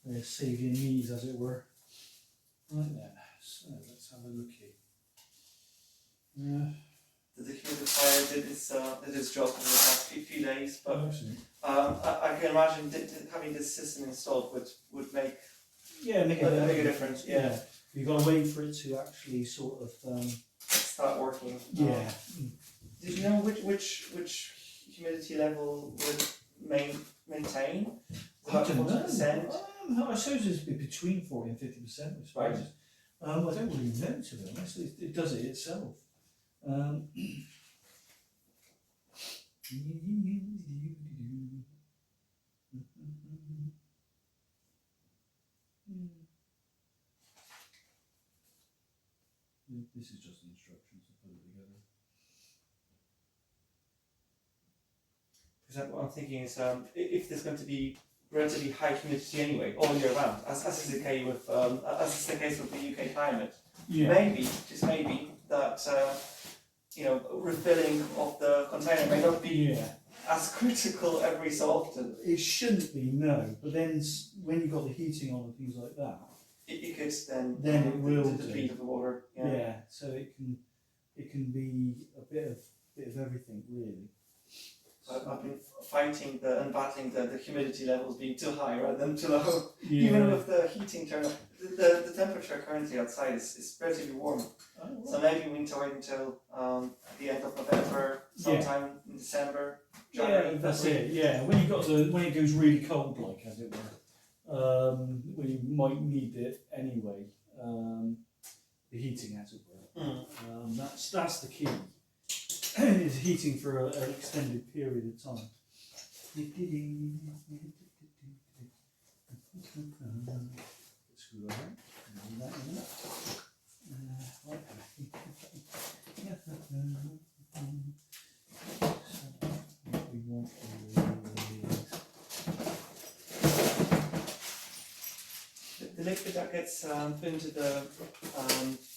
they're saving knees, as it were. Right there. So let's have a look here. The dehumidifier did its job in the past few days, but I can imagine having this system installed would make make a big difference. Yeah. You've got to wait for it to actually sort of start working. Yeah. Did you know which humidity level would maintain? I don't know. I suppose it's between 40 and 50%. Right. I don't really know, to be honest. It does it itself. This is just the instructions to put it together. Because what I'm thinking is, if there's going to be relatively high humidity anyway, all year round, as is the case with the UK climate, maybe, just maybe, that refilling of the container may not be as critical every so often. It shouldn't be, no. But then when you've got the heating on and things like that, it could then it will deplete of the water. Yeah, so it can be a bit of everything, really. So I've been fighting and battling the humidity levels being too high rather than too low. Even with the heating turn up, the temperature currently outside is relatively warm. Oh, right. So maybe we need to wait until the end of November, sometime in December, January. That's it. Yeah, when it goes really cold, like, as it were, when you might need it anyway. The heating, as it were. That's the key. Is heating for an extended period of time. Screw that in. That in there. We want the liquid that gets put into the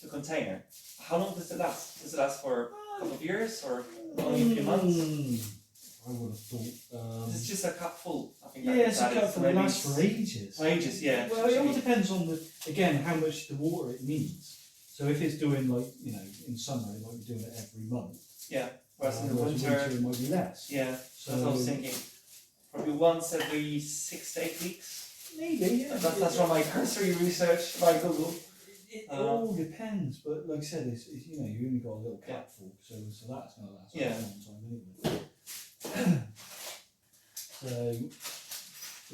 container, how long does it last? Does it last for a couple of years or only a few months? I would have thought. It's just a cup full. I think It's a cup full. It lasts for ages. For ages, yeah. Well, it all depends on how much the water it needs. So if it's doing in summer, it might be doing it every month. Yeah. Whereas in the winter, it might be less. Yeah. So that's what I was thinking. Probably once every 6 to 8 weeks. Maybe. Yeah. That's from my cursory research by Google. It all depends, but like I said, it's you only got a little capful, so that's going to last a long time anyway. So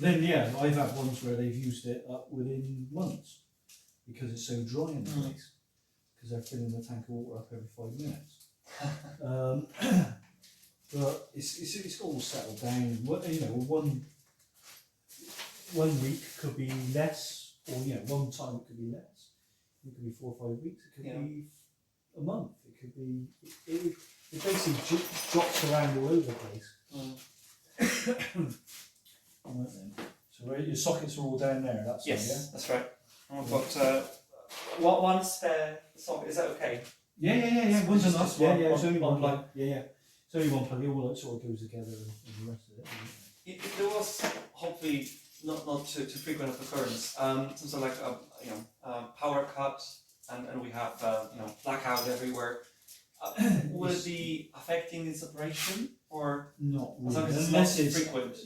then I've had ones where they've used it up within months because it's so dry in the place, because they're filling the tank of water up every 5 minutes. But it's all settled down. One week could be less, or one time it could be less. It could be 4 or 5 weeks. It could be a month. It could be. It basically drops around all over the place. Right then. So your sockets are all down there. That's that's right. I've got one spare socket. Is that okay? Yeah. One's enough. It's only one plug. It's only one plug. It all sort of goes together, and the rest of it. If there was hopefully not too frequent of occurrence, some sort of like a power cut, and we have blackout everywhere. Will it be affecting its operation or not really? As long as unless it's frequent.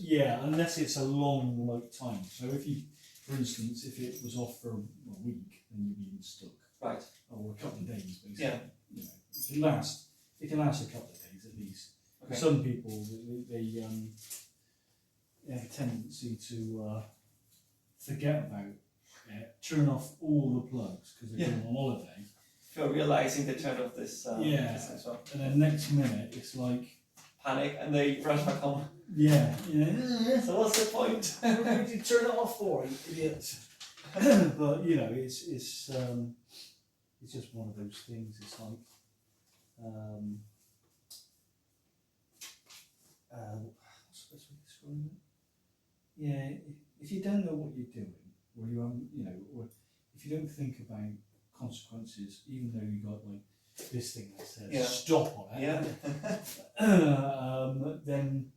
Unless it's a long time. So if you, for instance, if it was off for a week, then you'd be stuck. Right. Or a couple of days, basically. Yeah. It can last a couple of days at least. Okay. Some people they have a tendency to forget about it, turn off all the plugs because they're going on holiday. Realizing they turned off this. This well. And then next minute it's like panic and they rush back home. Yeah. So what's the point? What did you turn it off for, you idiots? But it's just one of those things. It's like what's the best way to describe it? Yeah, if you don't know what you're doing, or or if you don't think about consequences, even though you got like this thing that says stop on it, then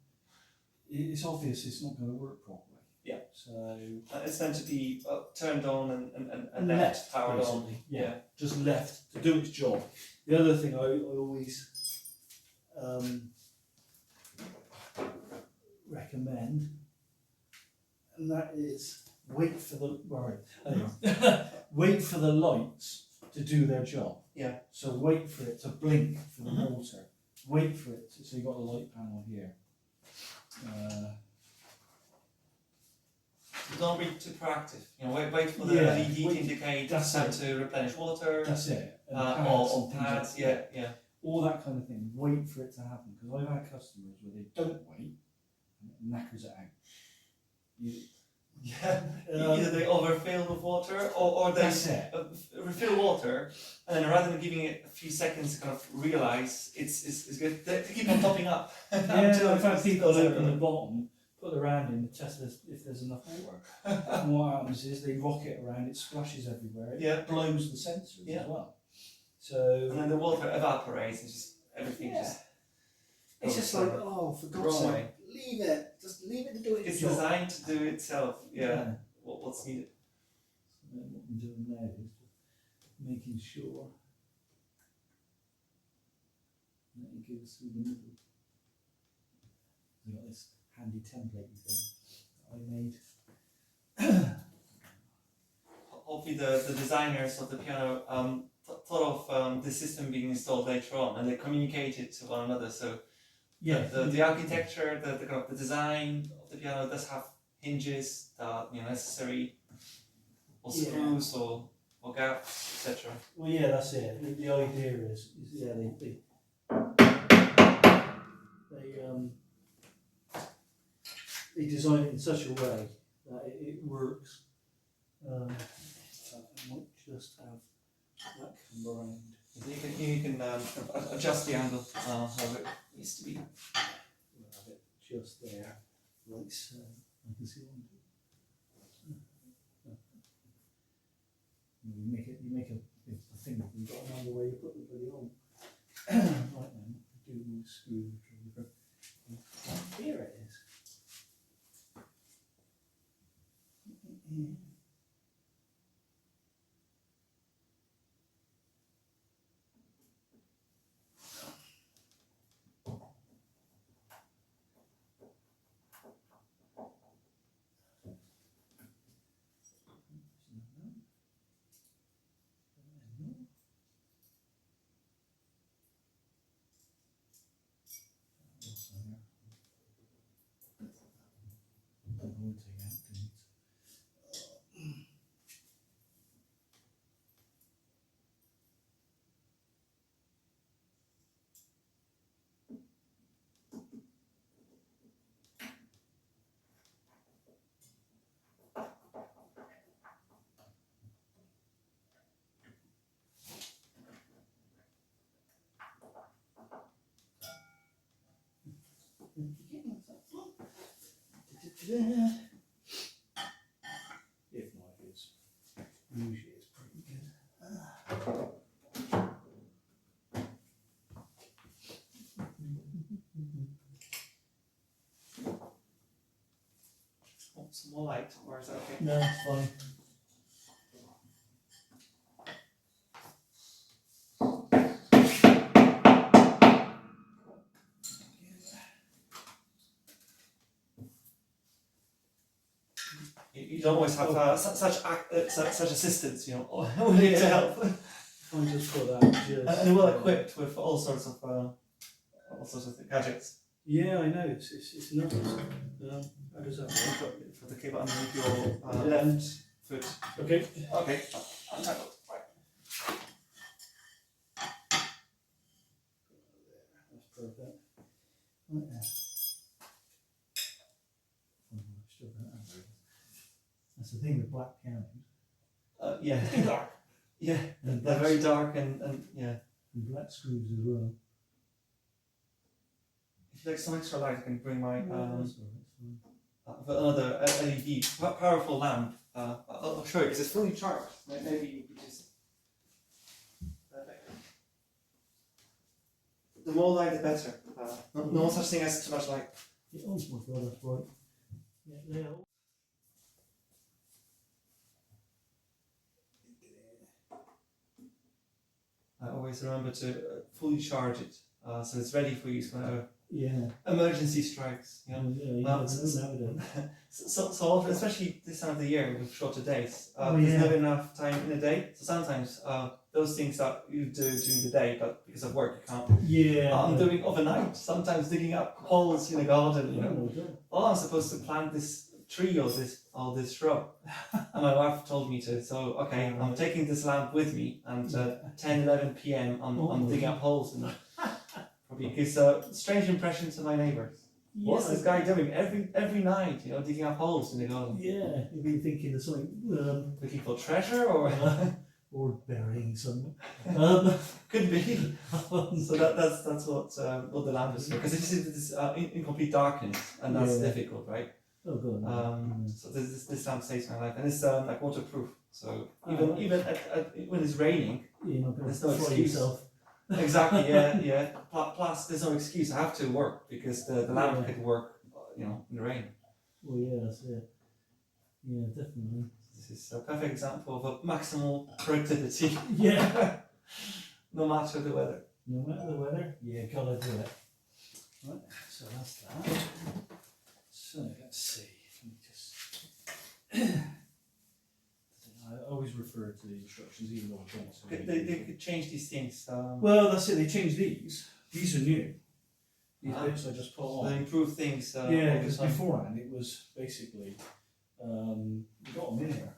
it's obvious it's not going to work properly. Yeah. So It's meant to be turned on and left, left powered on. basically. Yeah, just left to do its job. The other thing I always recommend, and that is wait for the wait for the lights to do their job. Yeah. So wait for it to blink for the water. Wait for it. So you've got a light panel here. Don't be too proactive. You know, wait for the LED to indicate it's time to replenish water. That's it. Or pads. Yeah. All that kind of thing. Wait for it to happen, because I've had customers where they don't wait and it knackers it out. Either they overfill with water or they refill water, and then rather than giving it a few seconds to kind of realise it's good, they keep on topping up. I've had people open the bottom, put their hand in to test if there's enough water. And what happens is they rock it around, it splashes everywhere, it blows the sensors as well. So and then the water evaporates and just everything just. It's just like, for God's sake, leave it. Just leave it to do its job. It's designed to do itself. Yeah. What's needed. So what I'm doing now is just making sure that it goes through the middle. I've got this handy template thing that I made. Hopefully the designers of the piano thought of the system being installed later on, and they communicated to one another. So the architecture, the kind of the design of the piano does have hinges that necessary, or screws or gaps, etc. Well, that's it. The idea is they design it in such a way that it works. I might just have that come around. You can adjust the angle how it needs to be. We'll have it just there, like so. I can see what I'm doing. You make a thing. You've got another way you put the bloody on. Right then, do my screwdriver. Here it is. If not, it's usually it's pretty good. Some more light, or is that okay? No, it's fine. You don't always have such assistance, willing to help. I'll just put that just. And well equipped with all sorts of gadgets. Yeah, I know. It's nuts. How does that work? For the cable underneath your left foot. Okay. Okay. Untangled. Right. That's perfect. Right there. That's the thing with black pianos. Yeah. Dark. Yeah. And they're very dark and yeah. And black screws as well. If you like some extra light, I can bring my That's another LED powerful lamp. I'll show you because it's fully charged. Maybe you could just. Perfect. The more light, the better. No such thing as too much light. Oh my god, that's right. Yeah, always remember to fully charge it, so it's ready for use whenever Yeah. emergency strikes. You know? Oh, yeah, you Well, never know nowadays. So often, especially this time of the year with shorter days, Oh, there's yeah. never enough time in a day. So sometimes those things that you do during the day, but because of work you can't. Yeah. I'm doing overnight. Sometimes digging up holes in the garden. You know, oh, I'm supposed to plant this tree or this shrub, and my wife told me to. So okay, I'm taking this lamp with me, and 10, 11 p.m. I'm digging up holes and probably gives a strange impression to my neighbours. Yeah. What's this guy doing every night? You know, digging up holes in the garden. Yeah, you've been thinking of something. Looking for treasure or or burying someone. could be. So that's what the lamp is for, because it is in complete darkness, and that's difficult, right? Oh god. So this lamp saves my life, and it's like waterproof. So even when it's raining, you're not going there's to no fry excuse. yourself. Exactly. Yeah. Plus, there's no excuse. I have to work because the lamp could work, you know, in the rain. Well, yeah, that's it. Yeah, definitely. This is a perfect example of a maximal productivity. Yeah. No matter the weather. No matter the weather, yeah, gotta do it. Right, so that's that. So let's see. Let me just. I always refer to the instructions, even though I don't. So They could change these things. Well, that's it. They changed these. These are new. These bits I just put on. They improve things. Yeah, because beforehand it was basically. You got them in here.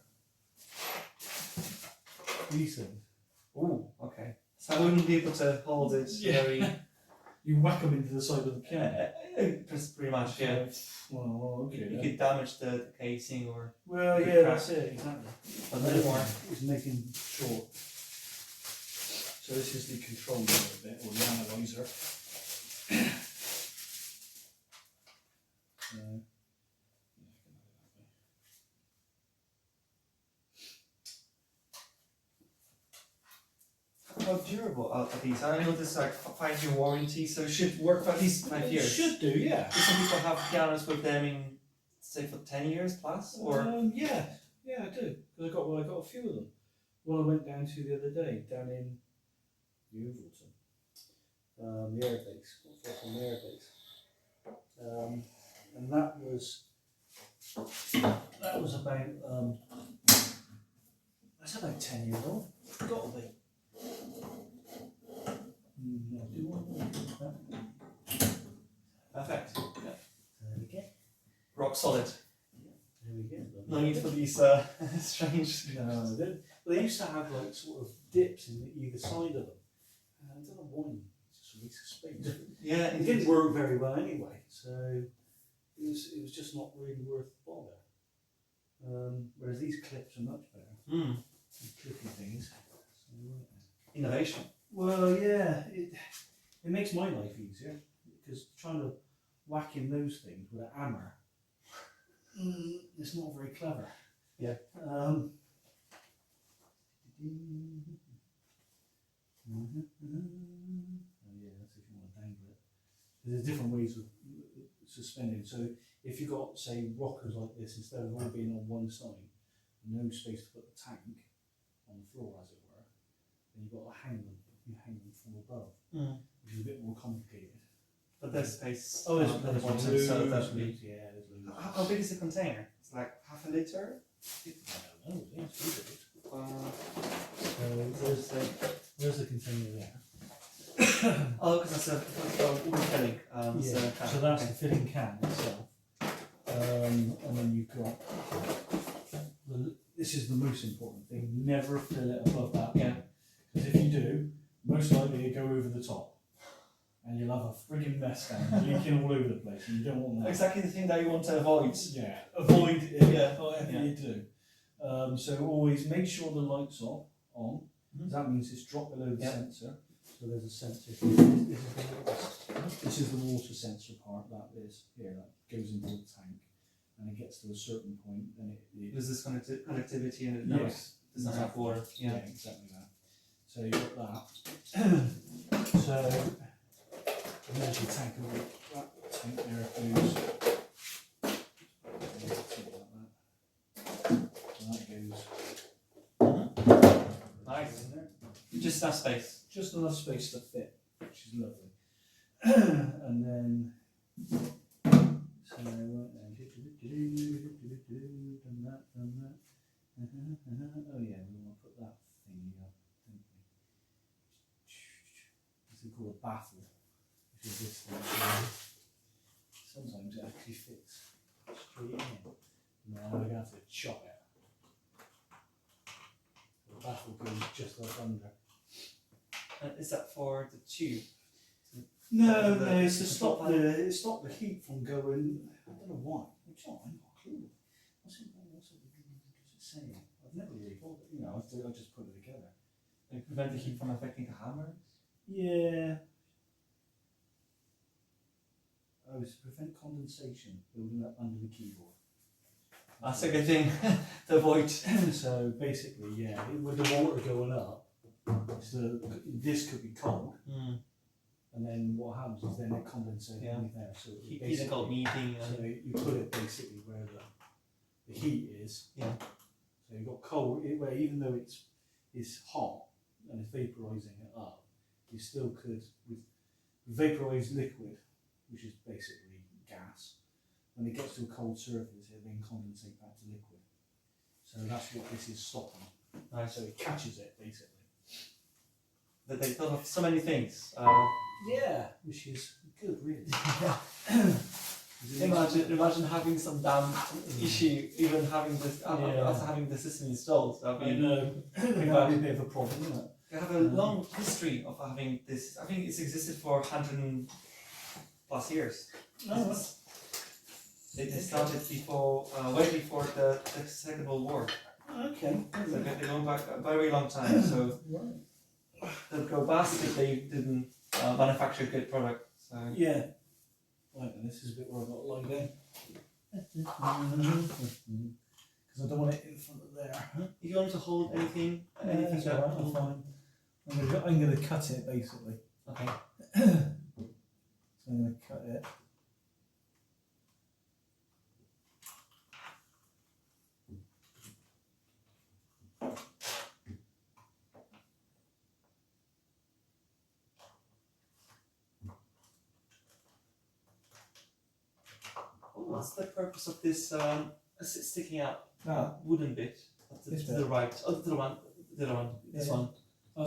These things. Oh, okay. So I wouldn't be able to hold it very. You whack them into the side of the piano. Pretty much, yeah. Well, okay. You could damage the casing or. Well, yeah, that's it, exactly. But no more. It's making short. So this is the control unit bit, or the analyzer. How durable are these? I know this is like 5-year warranty, so it should work for at least 5 years. It should do, yeah. Do some people have pianos with them in, say, for 10 years plus? Or yeah, I do. Because I got a few of them. One I went down to the other day, down in Newton, the airbase, from the airbase. And that was about 10 years old. Got to be. perfect. Yeah. There we go. Rock solid. There we go. No need for these strange. No, they used to have like sort of dips in either side of them. I don't know why. It's just a waste of space. Yeah, It didn't work very well anyway, so it was just not really worth the bother. Whereas these clips are much better. These clippy things. So, innovation. well, yeah, it makes my life easier because trying to whack in those things with a hammer, it's not very clever. Yeah. Oh yeah, that's if you want to dangle it. There's different ways of suspending. So if you've got, say, rockers like this, instead of all being on one side, no space to put the tank on the floor, as it were, then you've got to hang them. You hang them from above, which is a bit more complicated. But there's space. Oh, there's at the bottom, loads, so that would be. yeah, there's loads. How big is the container? It's like half a liter. I don't know. It's really good. There's There's the container there. oh, because that's a refilling. So that's the filling can itself. And then you've got this is the most important thing. Never fill it above that. Yeah. Because if you do, most likely you go over the top. And you'll have a frigging mess down, leaking all over the place, and you don't want that. exactly the thing that you want to avoid. Yeah, avoid it, whatever Yeah. you do. So always make sure the light's on. That means it's dropped below the sensor. So there's a sensor here. This is the water sensor part that is here, that goes into the tank. And it gets to a certain point, then it There's this connectivity and it knows it doesn't have water. Yeah, exactly that. So you've got that. So and there's your tank, and that tank there goes. So that goes. Nice. Just enough space. just enough space to fit, which is lovely. And then, so right then, done that. Oh yeah, we want to put that thingy up, don't we? What's it called, a baffle, which is this thing. Sometimes it actually fits straight in. No, we're going to have to chop it. The baffle goes just up under. Is that for the tube? No, it's to stop the heat from going. I don't know why. I've not a clue. What's it saying? I've never really thought. I just put it together. They prevent the heat from affecting the hammer? Yeah. Oh, it's to prevent condensation building up under the keyboard. That's a good thing to avoid. So basically, yeah, with the water going up, this could be cold. And then what happens is then it condensates underneath there. So Heat got meeting. So you put it basically where the heat is. Yeah. So you've got cold, where even though it's hot and it's vaporising it up, you still could, with vaporised liquid, which is basically gas, when it gets to a cold surface, it then condensates back to liquid. So that's what this is stopping. Nice. So it catches it basically. That they thought of so many things. Yeah, which is good, really. Imagine having some damn issue, even having this after having the system installed. I know. That'd be a bit of a problem, isn't it? They have a long history of having this. I think it's existed for 100+ years. Oh, They started before, way before the Second World War. okay. So they're going back a very long time. So they'll go bust if they didn't manufacture a good product. So Yeah. Right, and this is a bit where I've got to lie down. Because I don't want it in front of there. if you want to hold anything, That's that, alright, I'm fine. I'm going to cut it basically. okay. So I'm going to cut it. What's the purpose of this sticking out That wooden bit to This the bit? right? Oh, the other one. This Yeah. one.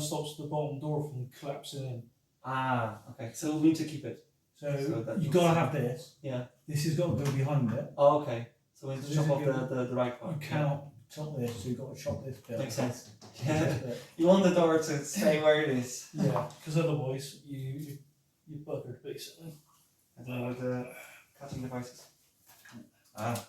stops the bottom door from collapsing in. Ah, okay. So we need to keep it. So, that you've looks- got to have this. Yeah. This has got to go behind it. Oh, okay. So we need to So chop this off is the right part. You cannot chop this, so you've got to chop this bit. Makes sense. This Yeah. bit. You want the door to stay where it is. Yeah, because otherwise you buggered basically. I don't know the cutting devices. Ah.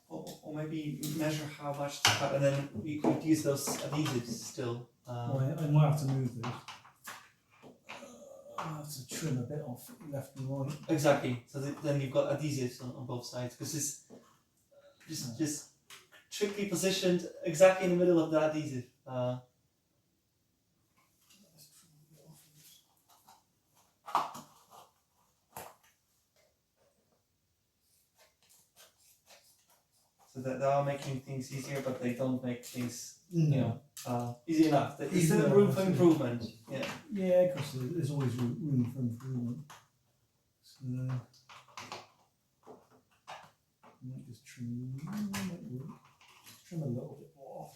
Or maybe measure how much to cut, and then we could use those adhesives still. I might have to move this. I have to trim a bit off left and right. Exactly. So then you've got adhesives on both sides, because it's just trickyly positioned exactly in the middle of the adhesive. So that they are making things easier, but they don't make things easy enough. There's Easy still enough, room for yeah. improvement. Yeah. Yeah, because there's always room for improvement. So, I might just trim, trim a little bit more.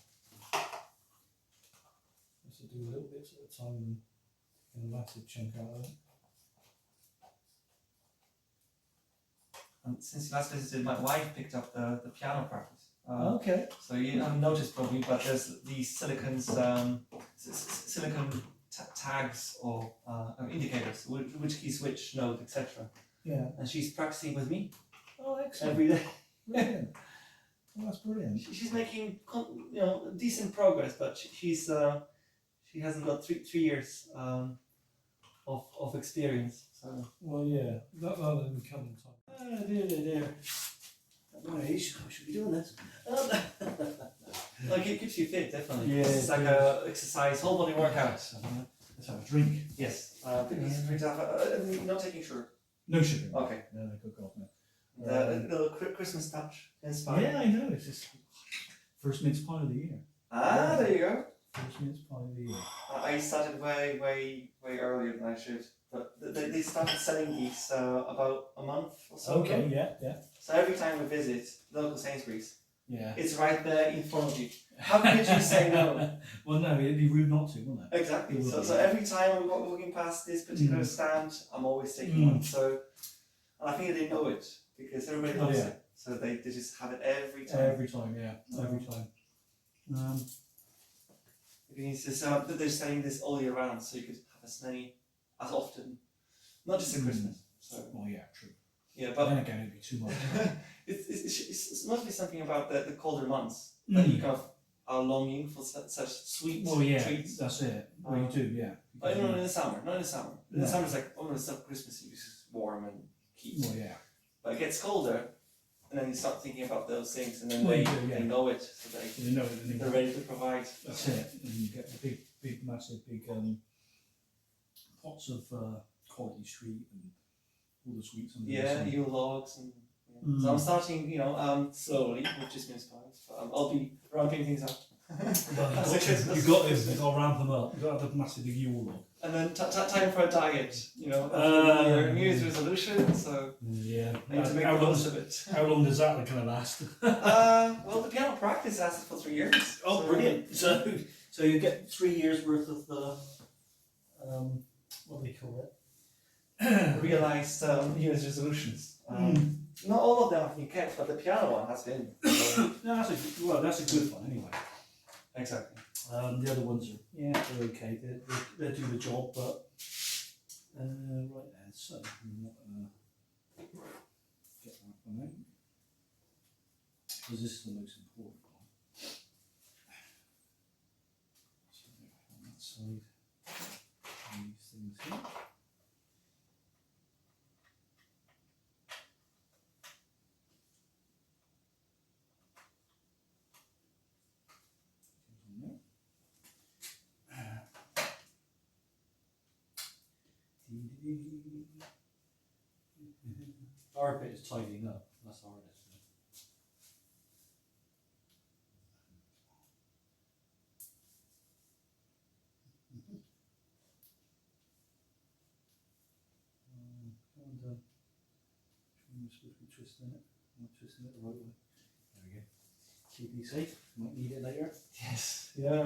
Just to do little bits at a time and a massive chunk out of it. And since you last visited, my wife picked up the piano practice. Okay. So you haven't noticed probably, but there's these silicon tags or indicators, which keys which note, etc. Yeah. And she's practicing with me Oh, excellent. every day. Brilliant. Well, that's brilliant. She's making decent progress, but she hasn't got three years of experience. So Well, yeah, that'll come in time. Oh, dear. At my age, I should be doing this. Like it keeps you fit, definitely. Yeah, It's like a exercise, whole body workout. Let's have a drink. Yes. For example, not taking sugar. No sugar. Okay. No, good God, no. The little Christmas touch inspired. Yeah, I know. It's just first mince pie of the year. Ah, there you go. First mince pie of the year. I started way earlier than I should. But they started selling these about a month or so Okay, ago. yeah. So every time we visit local Sainsbury's, Yeah. it's right there in front of you. How could you say no? Well, no, it'd be rude not to, wouldn't it? Exactly. So every time I'm walking past this particular stand, I'm always taking one. So, and I think they know it because everybody loves it. So they just have it every time. Every time, yeah. Every time. It's just, they're selling this all year round, so you could have as many as often, not just at Christmas. So. Well, yeah, true. Yeah, but then again, it'd be too much. it must be something about the colder months that you kind of are longing for such sweet treats. That's it. Well, you do, yeah. But not in the summer. In the summer, it's like, oh, it's not Christmas, it's warm and heat. Well, yeah. But it gets colder, and then you start thinking about those things, and then Well, they know it, so they know it, they're ready to provide. That's it. And you get the big, massive, pots of quality sweet and all the sweets under the sun. Yule logs and. So I'm starting, slowly with just mince pies, but I'll be ramping things up. Well, you've got to ramp them up. You've got to have a massive Yule log. And then time for a diet, after New Year's resolution, so yeah. I need to make the most of it. How long does that kind of last? Well, the piano practice lasted for 3 years. Oh, so, brilliant! So you get 3 years worth of the what do we call it? Realized New Year's resolutions. Not all of them have been kept, but the piano one has been. No, that's a good one anyway. Exactly. The other ones are they're okay. They do the job, but right then. So I'm not get that one out because this is the most important one. So on that side, these things here. Our bit is tidying up, that's the hardest bit. Come on, done. You're supposed to be twisting it. I'm not twisting it the right way. There we go. Keep you safe, might need it later. Yes. Yeah.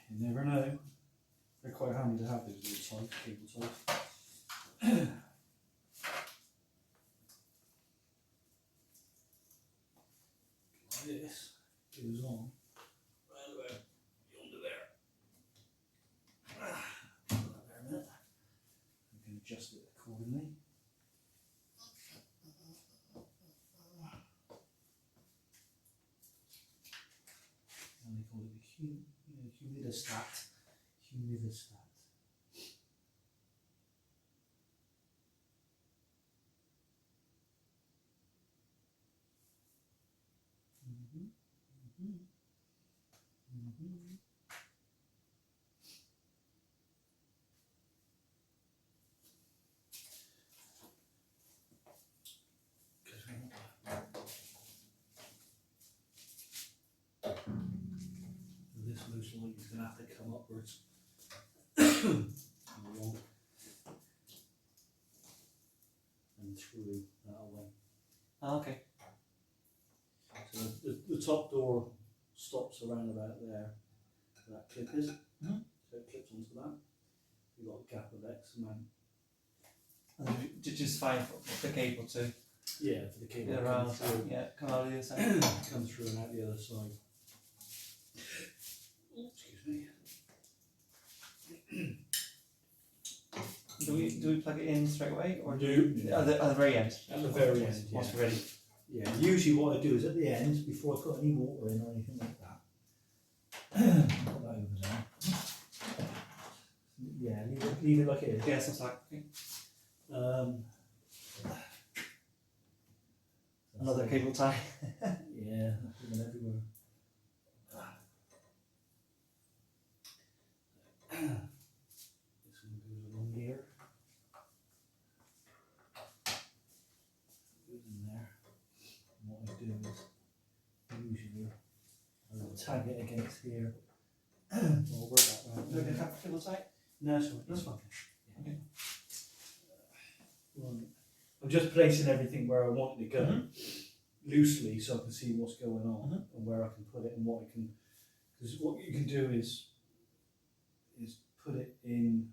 You never know. They're quite handy to have those little cable ties. This goes on right about yonder there. Hold that there a minute. We can adjust it accordingly. And they call it the Humidstat. Humidstat. This most likely is going to have to come upwards. Along and through that way. Okay. So the top door stops around about there. Where that clip is. So it clips onto that. You've got a gap of X amount. And just fine for the cable too. Yeah, for the cable. Get around. Come out the other side. Come through and out the other side. Excuse me. Do we plug it in straight away or No. at the very end? At the very end, Once we're ready. Yeah, usually what I do is at the end, before I put any water in or anything like that, put that over there. Yeah, leave it like it is. Yeah, sounds like okay. That's Another it. cable tie. Yeah, put them everywhere. do is usually I'll tag it against here. I'll work that round. Do you have a cable tie? No, it's fine. It's fine. Okay. Right. I'm just placing everything where I want it to go loosely, so I can see what's going on and where I can put it and what I can. Because what you can do is put it in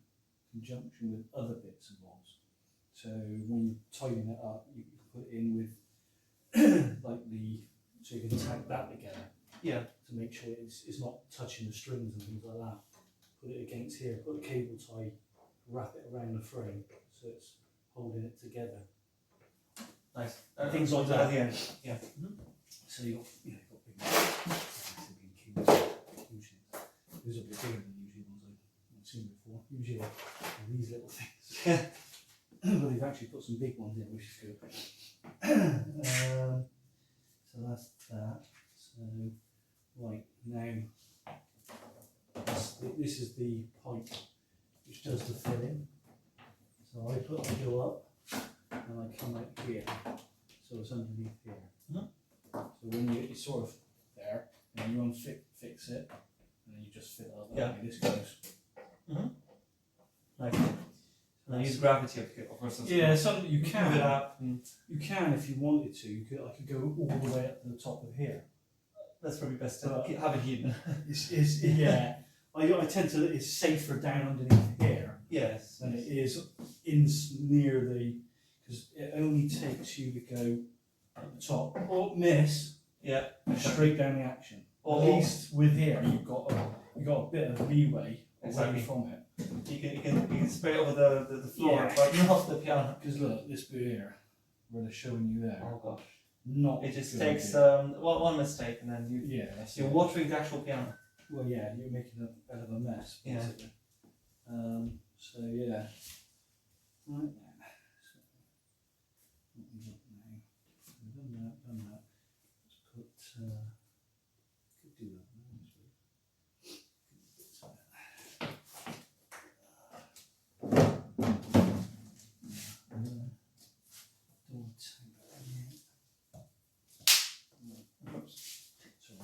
conjunction with other bits and bobs. So when you're tidying it up, you can put it in with like so you can tag that together. Yeah. To make sure it's not touching the strings and things like that. Put it against here, put a cable tie, wrap it around the frame so it's holding it together. Nice. Things like that. At the end. Yeah. So you've got big huge things. These are a bit bigger than usually ones I've seen before. Usually these little things. But they've actually put some big ones in, which is good. So that's that. So right now, this is the pipe which does the filling. So I put the fill up and I come out here. So it's underneath here. So when it's sort of there, and you fix it, and then you just fill it up. Yeah. Okay, this goes. Nice. And then use gravity of course. Yeah, something you Move it can. up. And You can if you wanted to. I could go all the way up to the top of here. that's probably best to have it hidden. Yeah. I tend to. It's safer down underneath here Yes. than it is near the. Because it only takes you to go at the top or miss. Yeah. Straight down the action. Or- At least with here, you've got a bit of leeway Exactly. away from it. You can spray over the floor, Yeah. but not the piano. Because look, this bit here, where they're showing you there, Oh gosh. not. It just good takes idea. one mistake and then Yeah, that's you're it. watering the actual piano. Well, yeah, you're making a bit of a mess. Yeah. Basically. So yeah. Right then. So, what we got now? We've done that. Let's put. Could do that now, I suppose. Don't take that in here. Oops. Sorry.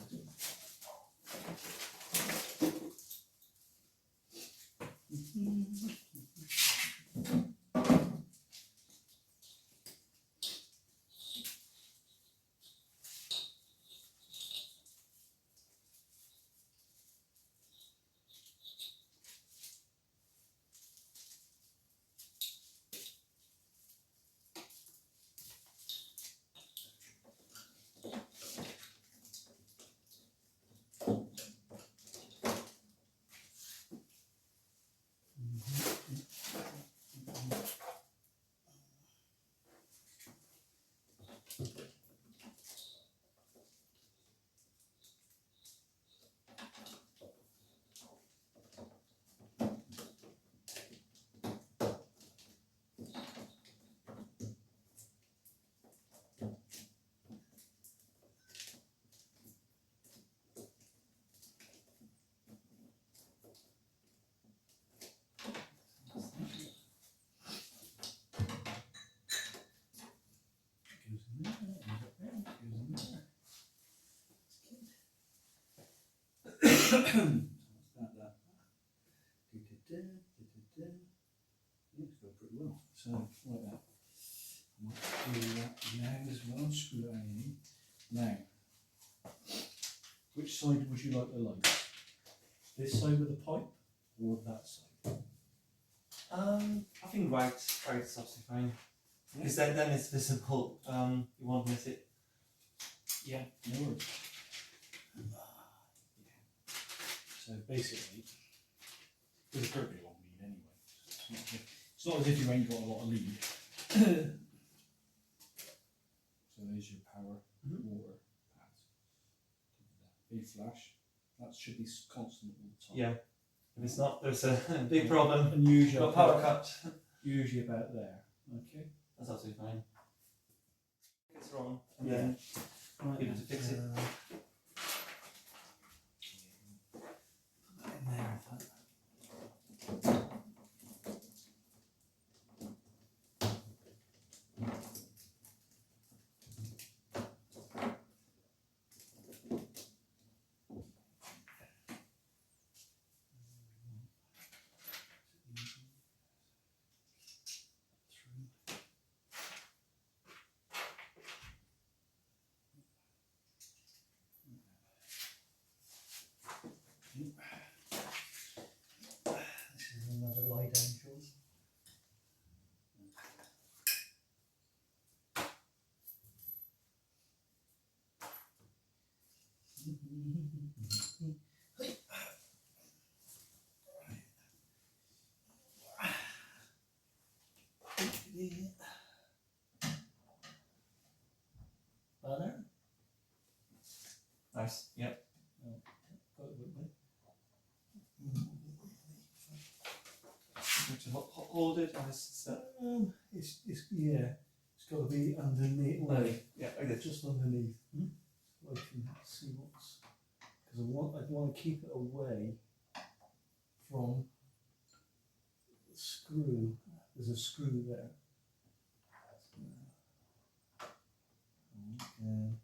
Let's go pretty well. So, like that. I might do that now as well. Screw that in. Now, which side would you like the light? This side with the pipe or that side? I think right's absolutely fine. Because then it's visible. You won't miss it. Yeah, no worries. So basically, there's a pretty long lead anyway. It's not as if you ain't got a lot of lead. So there's your power, water, pads. Big flash. That should be constant all the time. Yeah. If it's not, there's a big problem. And usually Got power cut. Usually about there. Okay. That's absolutely fine. It's wrong, and Yeah. then Right, be able to fix it. Put that in there. Better? Nice. Yeah. Got it with me. You have to hold it and it's It's yeah. It's got to be underneath. Well, yeah, like this. just underneath. So I can see what's because I want to keep it away from the screw. There's a screw there. Okay.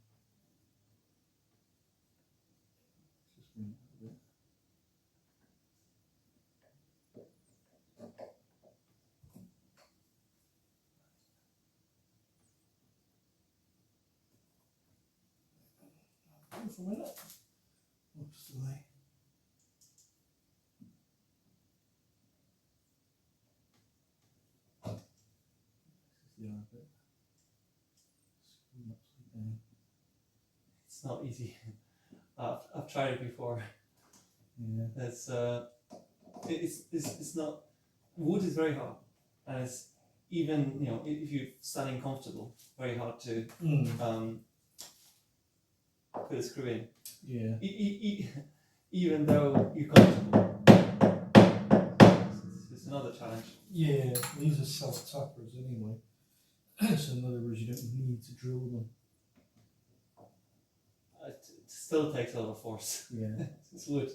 Just bring it a bit. Just a minute. Oops, delay. This is the other bit. Screw upside down. It's not easy. I've tried it before. Yeah. It's not. Wood is very hard, and it's even if you're standing comfortable, very hard to put a screw in. Yeah. Even though you're comfortable, it's another challenge. Yeah, these are self-tappers anyway. So in other words, you don't need to drill them. It still takes a lot of force. Yeah. It's wood.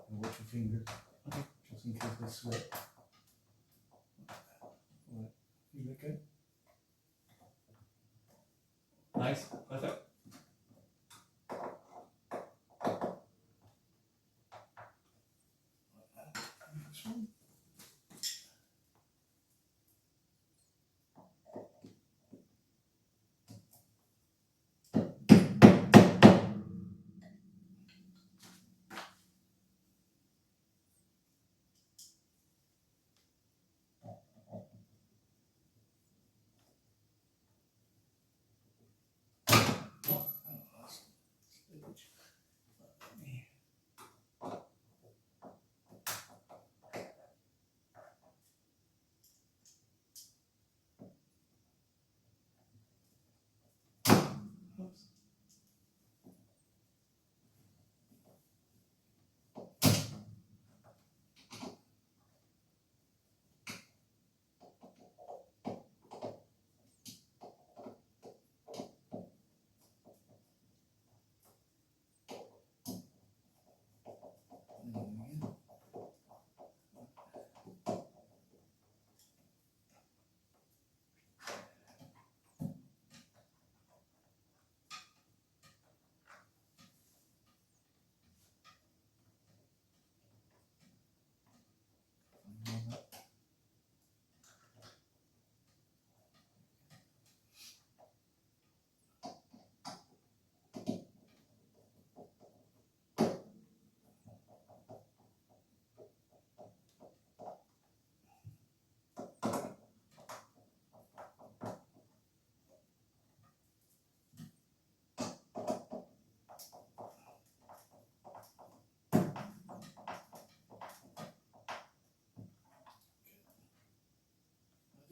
Watch your fingers, just in case they slip. Right, you okay? Nice, perfect. Next one. Oops.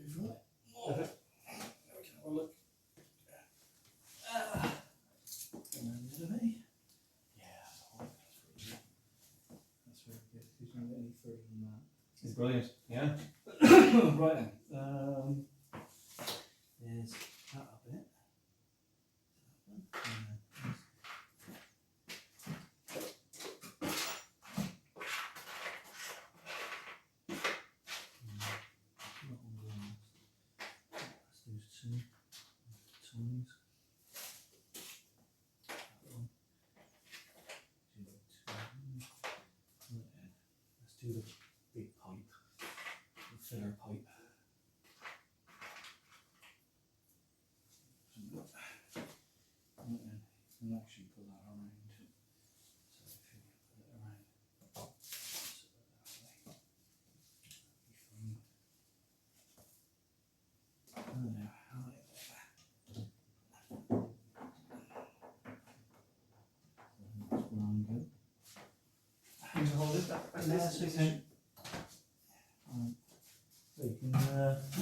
There we go. Perfect. Now we can have a look. And then the other way. Yeah, that's very good. Who's going to get any further than that? It's brilliant. Yeah. Right then. There's that a bit. Let's do filler pipe. And then you can actually put that around. So if you put it around, so that way, that'll be fine. There, that's where I'm good. How to hold it? That's okay. So you can,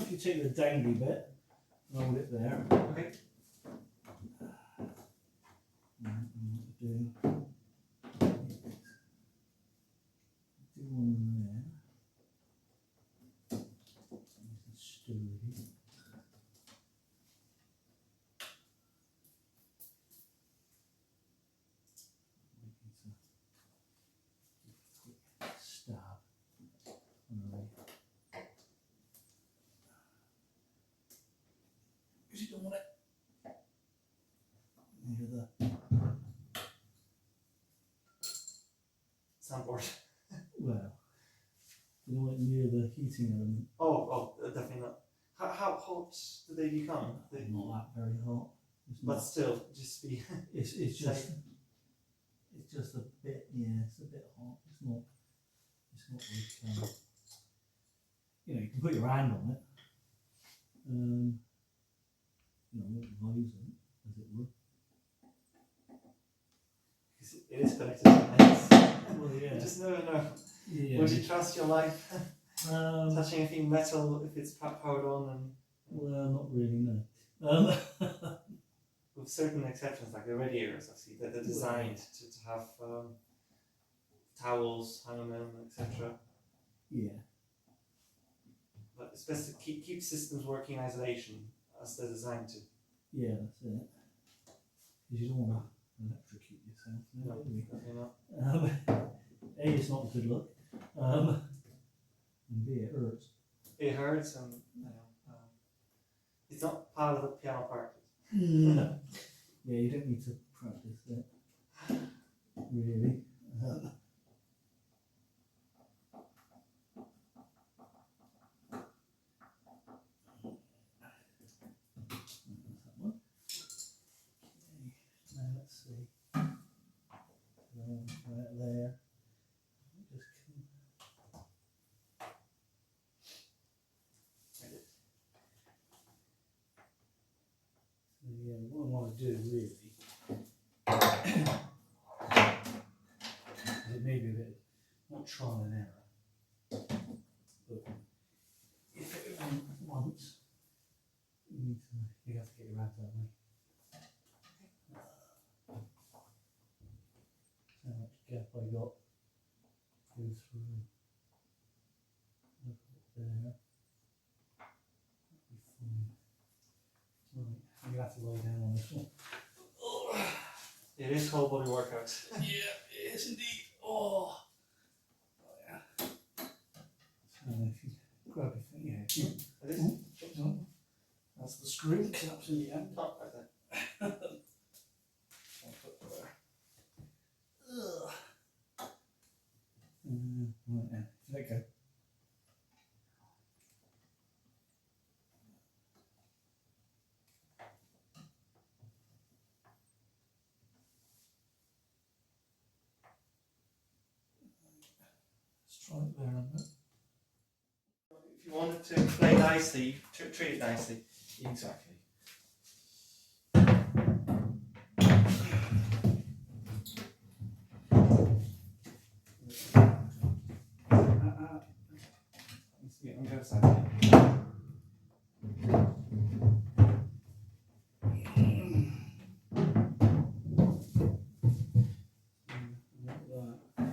if you take the dangly bit, and hold it there. Okay. Do one there. Nice and sturdy. Quick stab. Because you don't want it near the Soundboard. well. You don't want it near the heating element. Oh, definitely not. How hot do they become? Not that very hot. It's But not, still, just be. it's just a bit, yeah, it's a bit hot. It's not like, you know, you can put your hand on it. You know, not rising, as it were. Because it is connected to the nets. Well, yeah. You just never know. Yeah. Would you trust your life Um, touching anything metal if it's powered on? And well, not really, no. with certain exceptions, like the radiators, obviously, they're designed to have towels hung on them, etc. Yeah. But it's best to keep systems working in isolation as they're designed to. Yeah, that's it. Because you don't want to electrocute yourself, No, do you? definitely not. A, it's not a good look. And B, it hurts. It hurts, and you know, it's not part of the piano part. No. Yeah, you don't need to practice it. Really. Now let's see. Right there. Just so yeah, what I want to do really it may be a bit not trial and error, but if it went once, you have to get your hands that way. How much gap I got? Go through. Look there. That'll be fine. Right, you have to lie down on this one. It is whole body workout. Yeah, it is indeed. Oh yeah. So if you grab your thing, yeah. It is. Oh, that's the screw. It's absolutely end. Top right there. I'll put there. Ugh. Right then, let it go. Let's try it there a bit. If you want it to play nicely, treat it nicely. Exactly. Yeah, on the other side.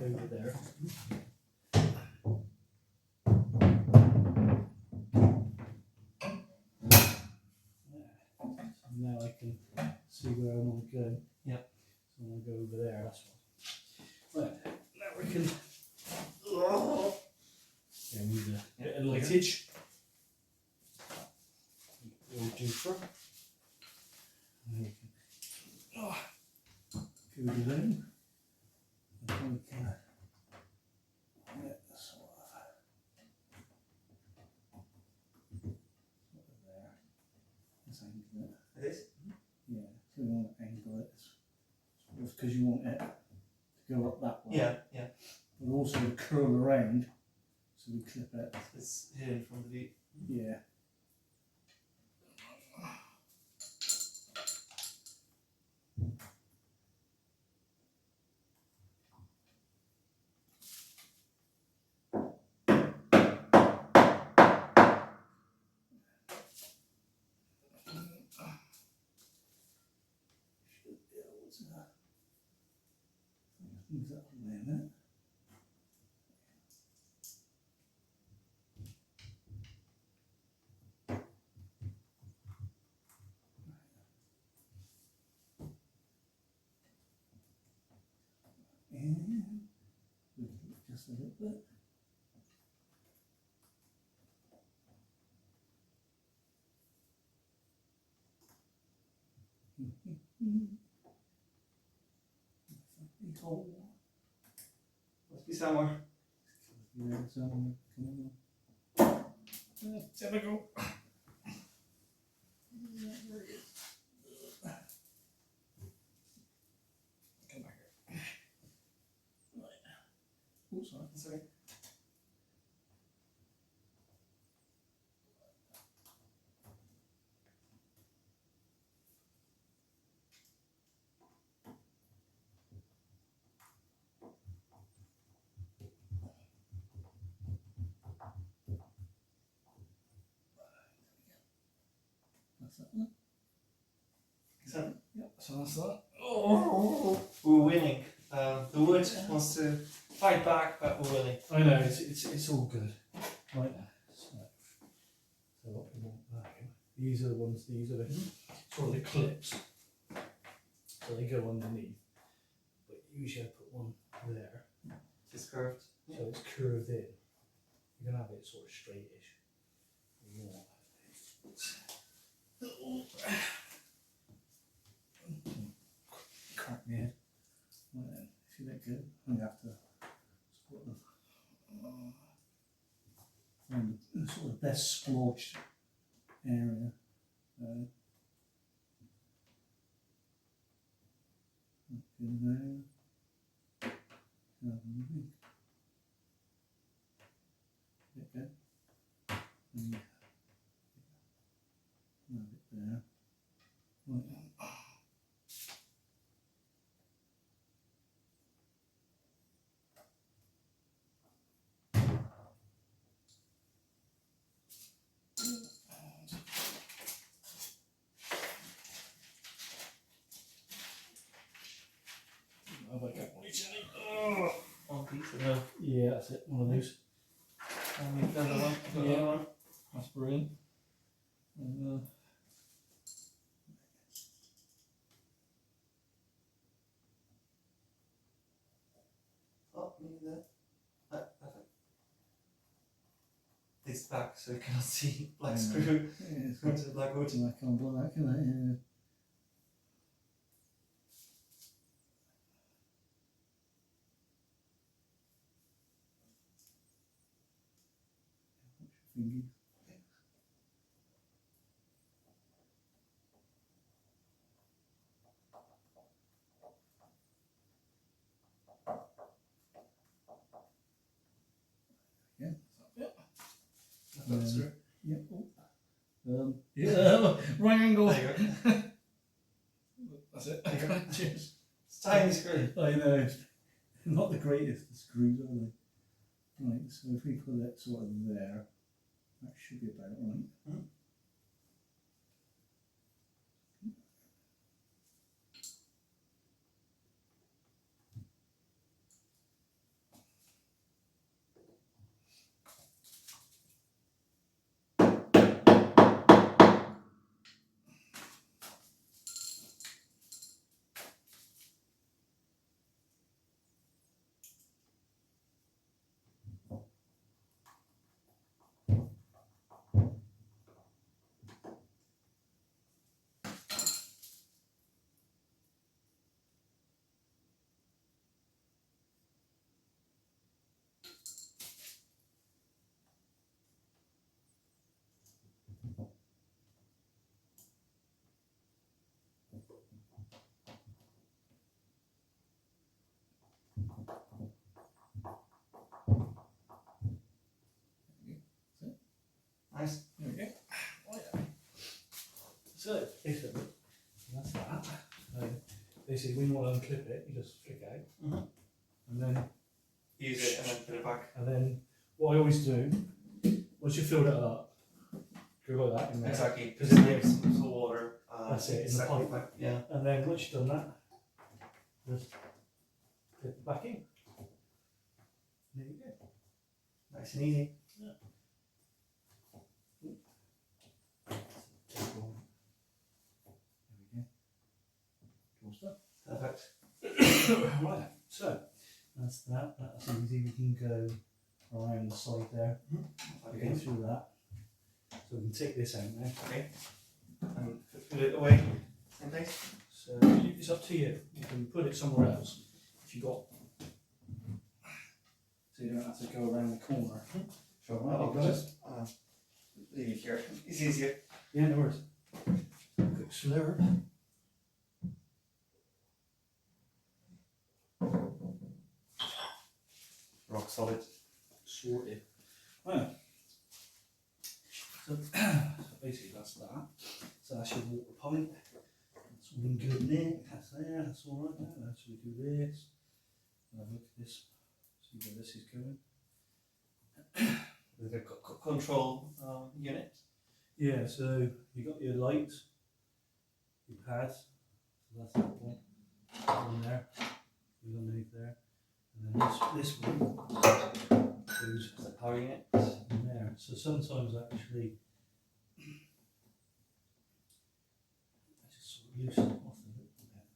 Over there. So now I can see where I want to go. Yep. So I want to go over there, that's one. Right, now we can move the lightage. We'll do for. And we can go to them. And we can get this one. that's angle it. It is? Yeah, so you want to angle it. It's because you want it to go up that way. Yeah, yeah. But also to curl around, so we clip it. It's hidden from the view. Yeah. Move that away a minute. And just a little bit. Must be somewhere. Yeah, so come on. Typical. Come back here. Right. Oh, sorry. Sorry. That's that one. So, Yep, so that's that. oh, we're winning. The wood wants to fight back, but we're winning. I know, it's all good. Right, so what we want now, these are the ones, these are the sort of the clips. So they go underneath. But usually I put one there. It's curved. So it's curved in. You're gonna have it sort of straightish. You want crack me head. Right then, if you look good, I'm gonna have to spot them. Find the sort of best splotched area. In there. Okay. And have it there. Right. Have I got one each end? Oh. One piece of no. Yeah, that's it. One of those. And we've done the one. Got the other one. That's brilliant. Oh, maybe that. Perfect. This back so you cannot see black screw Yeah, it's going to the black wood. I can't black, can I? Yeah. Thingy. Yeah, That's screw. yeah. Oh. Yeah, right angle. There you go. That's it. There you go. Cheers. It's tiny screw. I know. Not the greatest of screws, are they? Right, so if we put it sort of there, that should be about right. Mm-hmm. Nice. There we go. Right. So basically, that's that. Basically, when you want to unclip it, you just flick it out, and then Use it and then put it back. And then what I always do, once you filled it up, go like that in there. Exactly. Because Just it leave some water. That's it, in the pipe. Yeah. And then once you've done that, just flip it back in. There you go. Nice and easy. Yeah. There we go. Cool stuff. Perfect. Right, so that's that. That's easy. We can go around the side there. We go through that. So we can take this out now. Okay. And put it away. Same place. So it's up to you. You can put it somewhere else if you got. So you don't have to go around the corner. Sure. Right, I'll you got just leave it here. It's easier. Yeah, no worries. Quick slurp. Rock solid. Sorted. Right. So basically that's that. So that's your water pipe. That's all in good nick. That's there. That's all right now. That's we do this. Have a look at this. See where this is going. With the control unit. Yeah. So you got your lights, your pads. So that's that one. On there. Goes underneath there. And then this one goes Is that power unit? in there. So sometimes actually I just sort of loosen it off a little bit.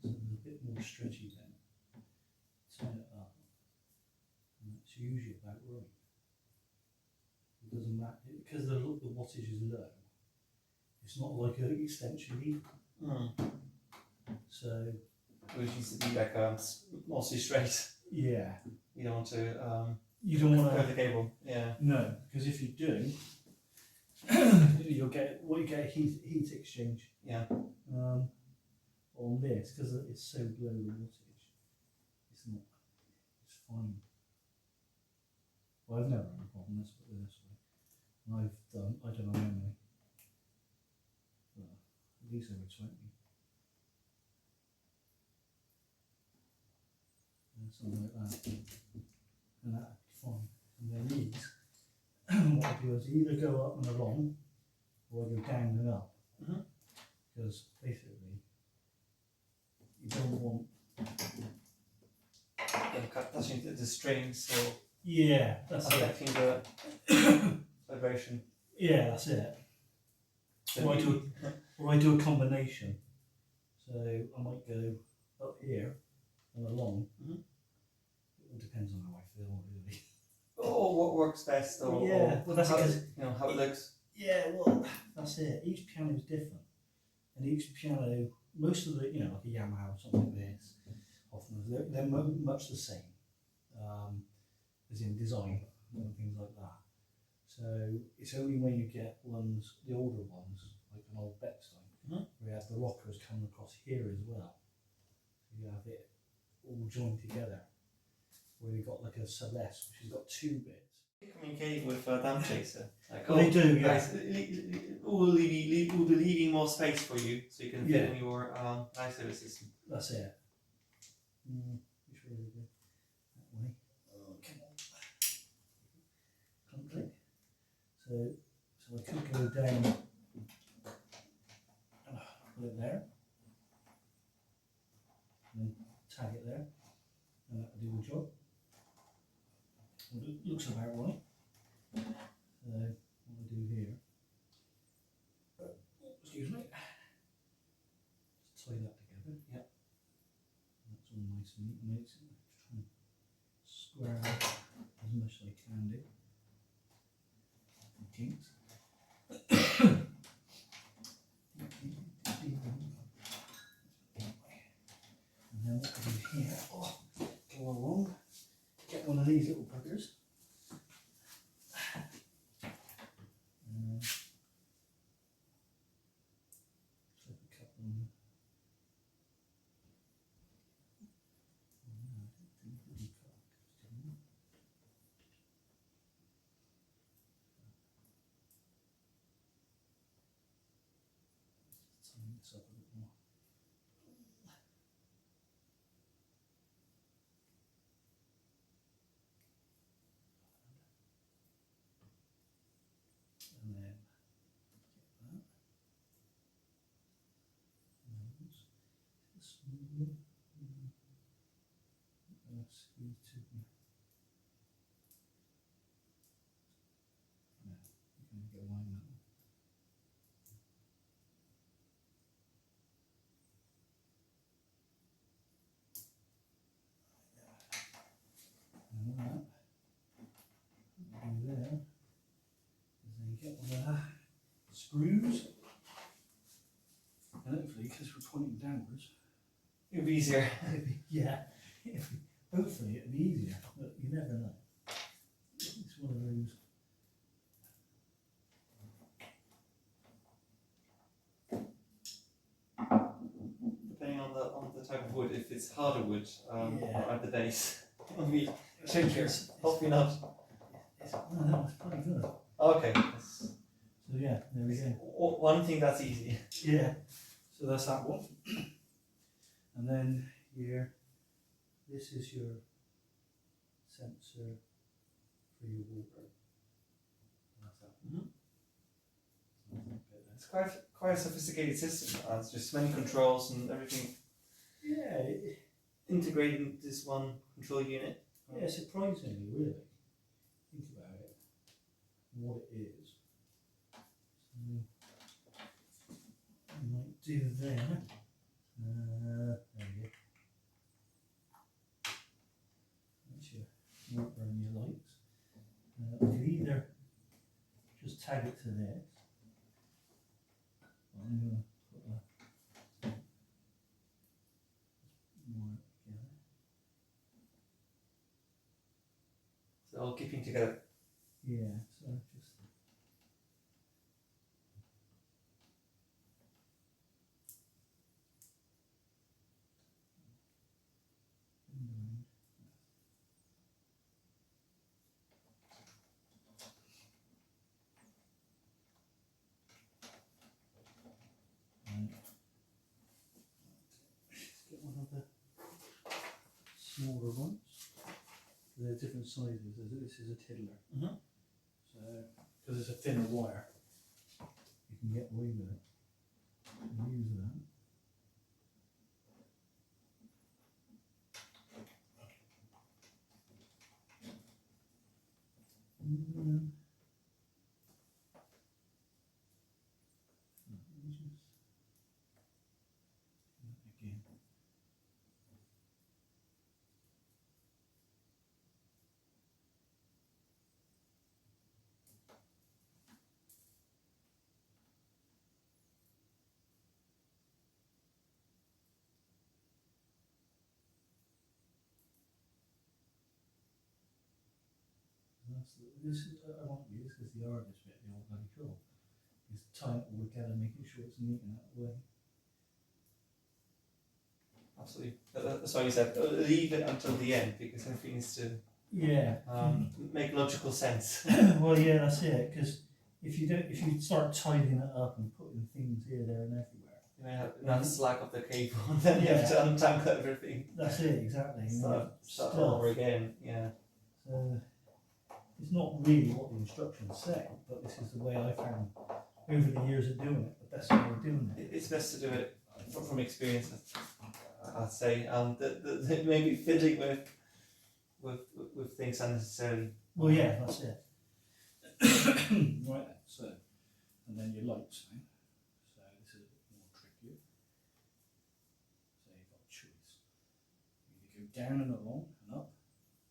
So there's a bit more stretchy then. Turn it up. And that's usually about right. It doesn't matter because the wattage is low. It's not like an extension lead. So Which needs to be like mostly straight. yeah. You don't want to You don't want curve to. the cable. Yeah. No, because if you do, you'll get a heat exchange. Yeah. On this because it's so low the wattage. It's not. It's fine. Well, I've never had a problem. Let's put it this way. And I don't know how many. Well, at least over 20. And something like that. And that'd be fine. And then these, what I do is either go up and along, or I go down and up. Because basically, you don't want. Touching the strings, so Yeah, that's it. affecting the vibration. Yeah, that's it. So Or I do a combination. So I might go up here and along. It all depends on how I feel, really. or what works best, or Yeah, well, that's how, because how it looks. yeah, well, that's it. Each piano is different, and each piano, most of the, like a Yamaha or something like this, often they're much the same, as in design and things like that. So it's only when you get the older ones, like an old Bechstein, where you have the rockers coming across here as well. So you have it all joined together, where you've got like a Celeste, which has got 2 bits. Communicating with Damp Chaser. Like, Well, they do, yeah. guys, we'll be leaving more space for you, so you can fit in your nice little system. That's it. Which way do we go? That way. Oh, come on. Can't click. So I could go down. Put it there. And then tag it there. And that'll do the job. Well, it looks about right. So what I do here. Excuse me. Just tie that together. Yep. That's all nice and neat and neat. Just try and square it as much as I can do. Kinks. And then what I do here, go along, get one of these little buggers. line this up a bit more. And then get that. Nose. Smooth. Squeeze too. No, you can get a line that one. And that do there is then get one of the screws, and hopefully, because we're pointing downwards, It'll be easier. yeah, hopefully it'll be easier, but you never know. It's one of those. Depending on the type of wood, if it's harder wood Yeah. at the base, it will be trickier. Hopefully not. No, it's pretty good. Okay. So yeah, there we go. One thing that's easy. Yeah. So that's that one. And then here, this is your sensor for your water. That's that one. It's quite a sophisticated system. It's just many controls and everything Yeah, integrated into this one control unit. yeah, surprisingly, really. Think about it, what it is. So, I might do there. There you go. That's your water and your lights. You could either just tag it to this. I'm going to put a more together. So all keeping together. Yeah, so just. Get one of the smaller ones. They're different sizes. This is a tiddler. So, because it's a thinner wire, you can get away with it. And use that. Mm. Again. This is, I want to use because the hardest bit, the old bloody cool, is tying it all together, making sure it's neat in that way. Absolutely. That's why you said leave it until the end because everything needs to Yeah. make logical sense. Well, yeah, that's it. Because if you start tidying it up and putting things here, there, and everywhere, You may have another slack of the cable and then you have to untangle everything. that's it exactly. Start all over again. Yeah. So it's not really what the instructions say, but this is the way I found over the years of doing it, the best way of doing it. It's best to do it from experience, I'd say. The maybe fiddling with things unnecessarily. Well, yeah, that's it. Right then, so, and then your lights now. So this is a bit more trickier. So you've got a choice. You either go down and along and up,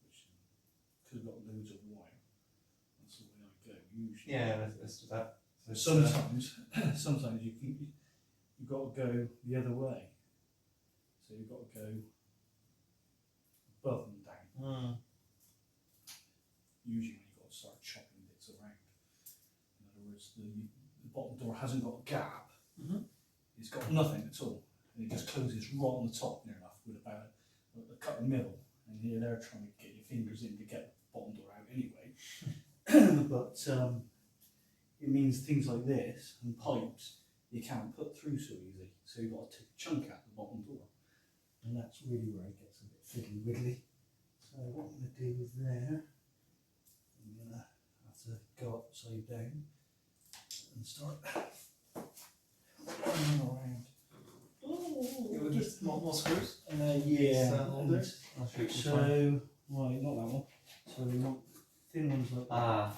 which because we've got loads of wire. That's the way I go usually. Yeah, let's do that. So Sometimes you've got to go the other way. So you've got to go above and down. Usually when you've got to start chopping bits around. In other words, the bottom door hasn't got a gap. It's got nothing at all. And it just closes right on the top near enough with about a cut in the middle. And you're there trying to get your fingers in to get the bottom door out anyway. But it means things like this and pipes you can't put through so easy. So you've got to take a chunk out the bottom door. And that's really where it gets a bit fiddly widdly. So what I'm going to do is there, I'm going to have to go upside down and start running around. You would just more screws. Yeah. Holders. I'll show you which So, one. right, not that one. So we want thin ones like that. Ah.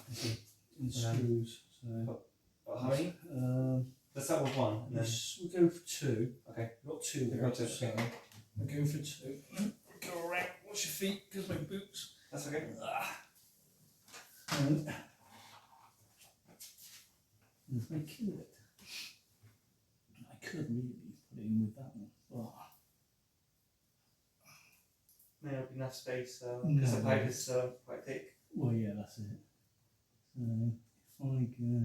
And screws. So, How many? Let's start with one. And then... we'll go for two. Okay. We've got two. We've got two. So Okay. we'll go for two. Go around. Watch your feet, because my boots. That's okay. And there's my kit. I could really put it in with that one. But May not be enough space because the pipe is quite thick. well, yeah, that's it. So if I go, if you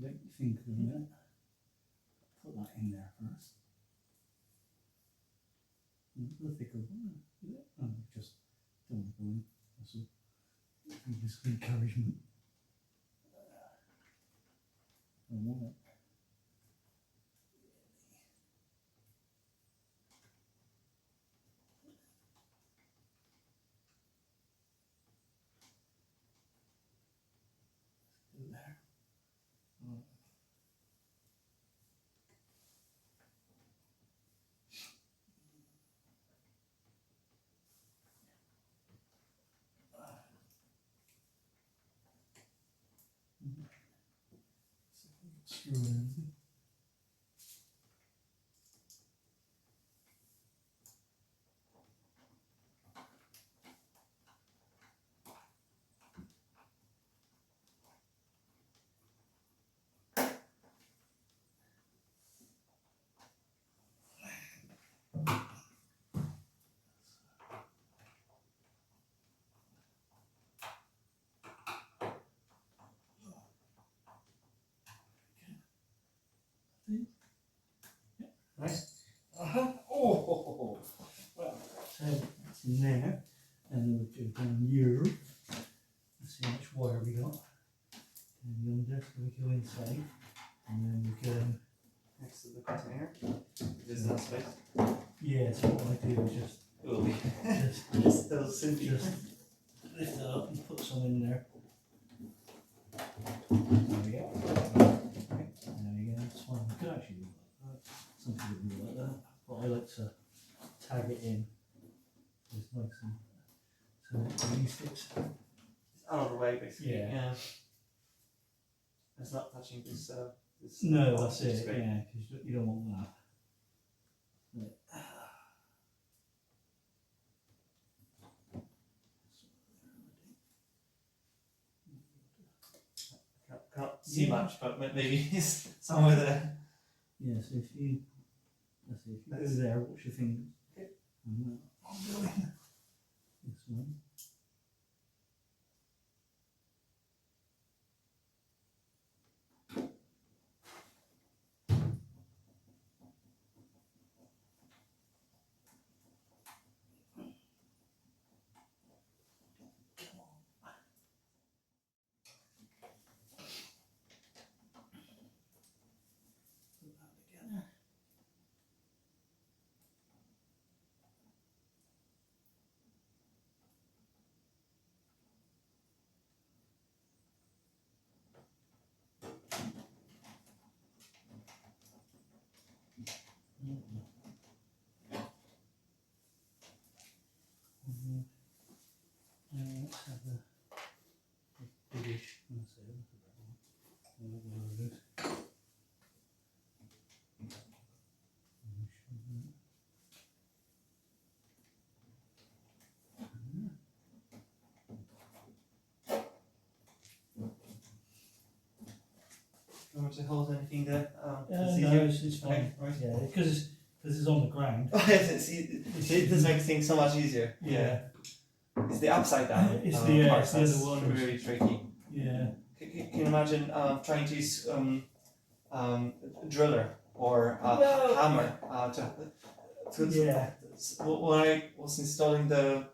let your finger in it, put that in there first. The thicker one, is it? Oh, just don't want to go in. That's all. Just encouragement. I want it. There. Right. Screw it in. Nice. Oh, well, so that's in there, and then we'll go down here. Let's see how much wire we got. And yonder, so we go inside, and then we go. Next to the container. There's enough space. Yeah, so what I do is just Just those simply. just lift it up and put some in there. There we go. There we go. That's fine. We could actually do that. Some people do like that, but I like to tag it in. It's nice and so at least it's out of the way, basically. Yeah. It's not touching this. This no, that's this it. screen. Yeah, because you don't want that. Can't see Yeah. much, but maybe it's somewhere there. Yeah, so if you, let's see, if you go there, watch your fingers. Okay. And I'll go in this one. Put that together. Let's have the biggish, let's say, look at that one. There it is. Do you want me to hold anything there? No, easier? it's fine. Okay, right. Yeah, because it's on the ground. Oh, yes, it does make things so much easier. Yeah. It's the upside down. It's part the that's other one. really tricky. Yeah. Can you imagine trying to use a driller or a No. hammer to Yeah. when I was installing the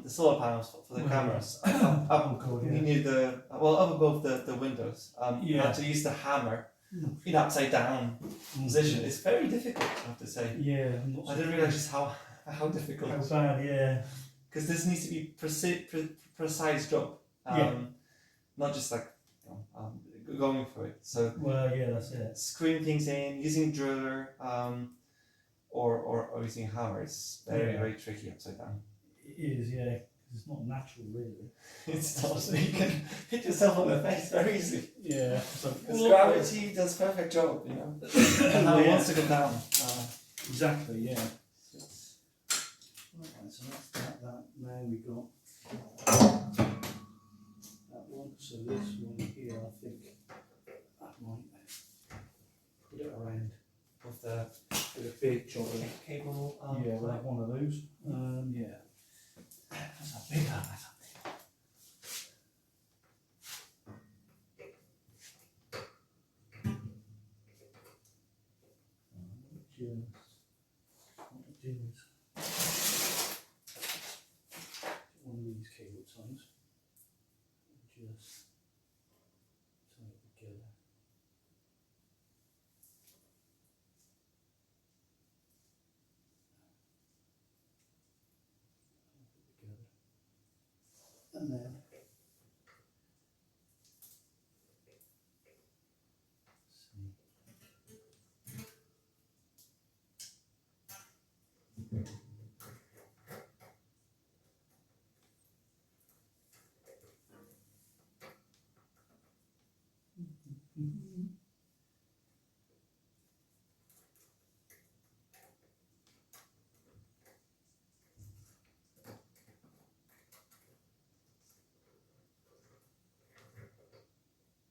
solar panels for the Right. cameras, Oh, God, we yeah. needed up above the windows. You Yeah. had to use the hammer in upside down position. It's very difficult, I have to say. Yeah, I'm not I didn't realise just how difficult. how bad, yeah. Because this needs to be precise job. Not just like going for it. So Well, yeah, that's it. screwing things in, using driller, or using hammer is very tricky upside down. It is, yeah. 'Cause it's not natural, really. It's not. So you can hit yourself on the face very easily. Yeah. Because gravity does perfect job, you know. And how it wants to go down. Exactly, yeah. Right, so that's that. Now we got that one. So this one here, I think that might put it around With the with a big jolly cable. yeah, we'll have one of those. Yeah. That's a big one, that's a big one. What to do is one of these cable ties. Just tie it together. And then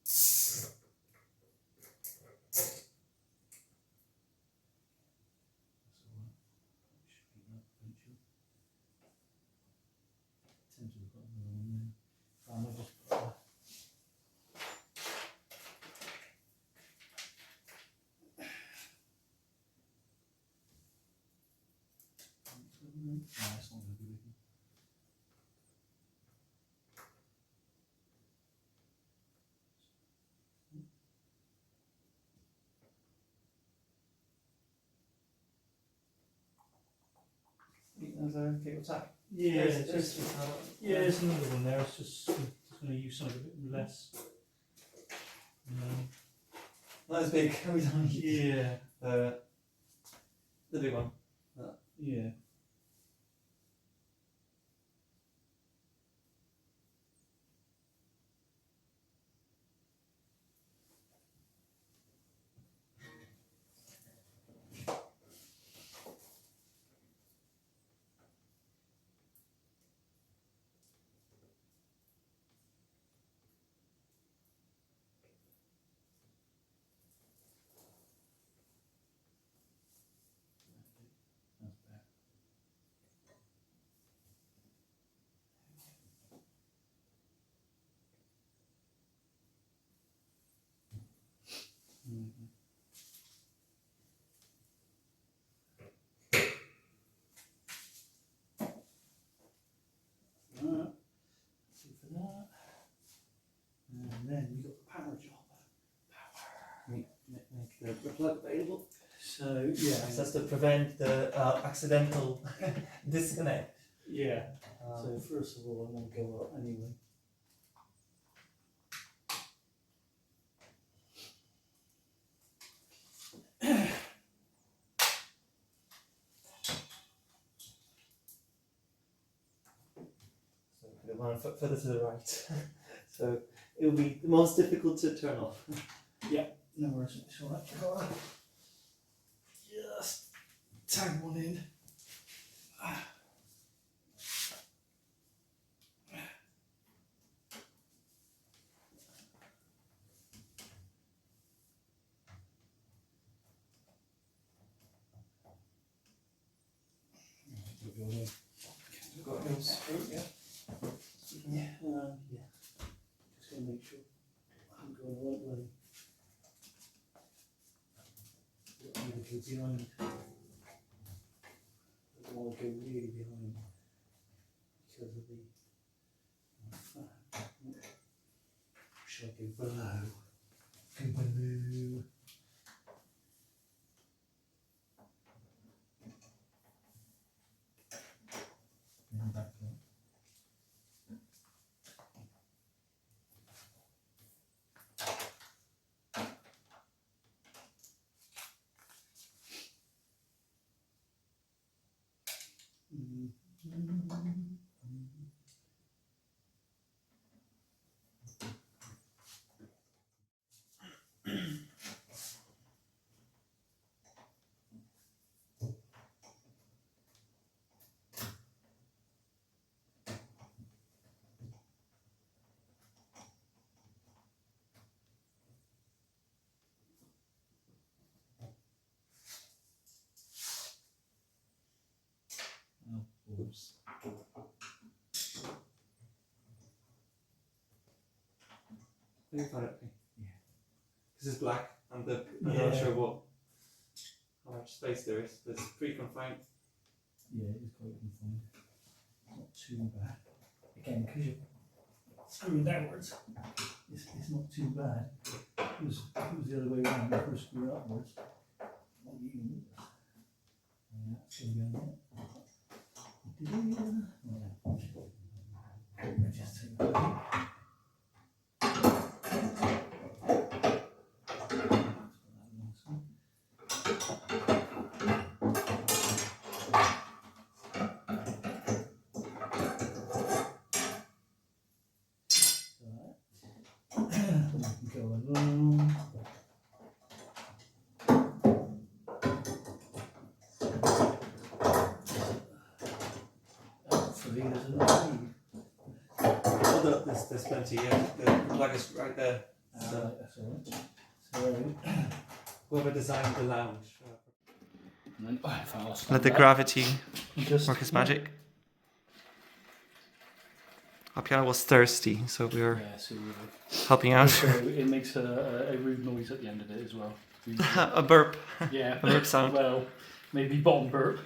see. That's not going to be with me. There's a cable tie. Yeah, There's there's another one there. It's just going to use something a bit less. Not as big. We don't need Yeah. the big one. Yeah. That's better. Alright, see for that. And then we got the power job. Make the plug available. So yeah, So that's to prevent the accidental disconnect. yeah. So first of all, I'm going to go up anyway. So the one further to the right. So it will be the most difficult to turn off. No worries, it's alright. Just tag one in. Got a little screw, yeah. Yeah. Just going to make sure I'm going the right way. I'm going to go behind. I don't want to go really behind because of the fan. Should I go below? Bring it back up. Oops. Think about it. Yeah. Because it's black and I'm Yeah. not sure how much space there is, but it's pretty confined. Yeah, it is quite confined. Not too bad. Again, because you're screwing downwards, it's not too bad. If it was the other way around, if we're screwing upwards, not even. Yeah, it's going to be on there. Yeah. Just take that. Go along. Hopefully there's enough lead. Oh, there's plenty, yeah. The plug is right there. So, That's alright. So, whoever designed the lounge. and then, if I'll stand Let the up, gravity just work its magic. Our piano was thirsty, so we were Yeah, so helping out. so it makes a rude noise at the end of it as well. A burp. Yeah. A burp sound. Well, maybe bottom burp.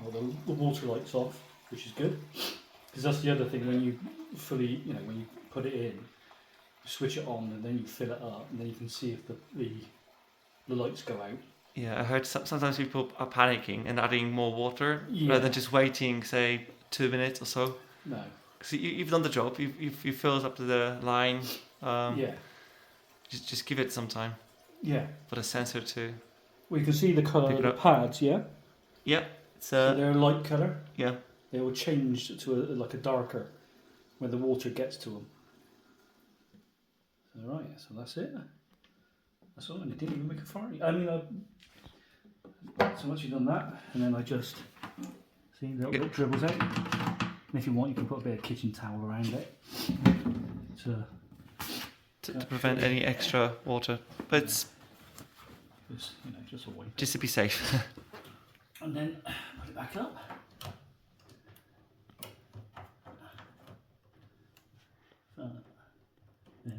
Well, the water light's off, which is good, because that's the other thing when you fully, when you put it in, you switch it on and then you fill it up, and then you can see if the lights go out. Yeah, I heard sometimes people are panicking and adding more water Yeah. rather than just waiting, say, 2 minutes or so. No. Because you've done the job, you filled up to the line. Yeah. Just give it some time Yeah. for the sensor to. We can see the colour Pick of it the up. pads, yeah? Yeah, it's So they're a light colour. yeah. They will change to like a darker when the water gets to them. Alright, so that's it. That's all, and it didn't even make a fart. I mean, so once you've done that, and then I just see a little bit dribbles out. And if you want, you can put a bit of kitchen towel around it To prevent any extra water, but it's just a wipe. just to be safe. And then put it back up.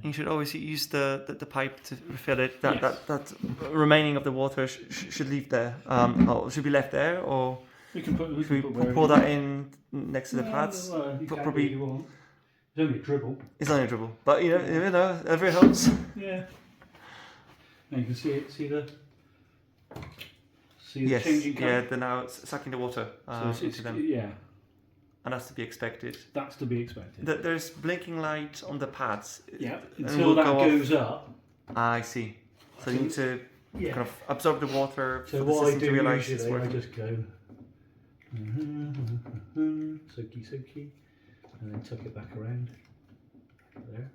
You should always use the pipe to refill it. That remaining of the water should leave there. Or should be left there, or We can put. We should can we put pour that in next to the pads? You can Probably. if you want. It's only a dribble. It's only a dribble, but you know, every helps. Yeah. Now you can see it. See the Yes. changing colour. Yeah. They're now sucking the water So into them, yeah, and that's to be expected. that's to be expected. There's blinking light on the pads. Yeah, and until will that go goes up. I see. So you need to Yeah. kind of absorb the water So for the what I system to do realise it's usually, I working. just go soaky, and then tuck it back around there,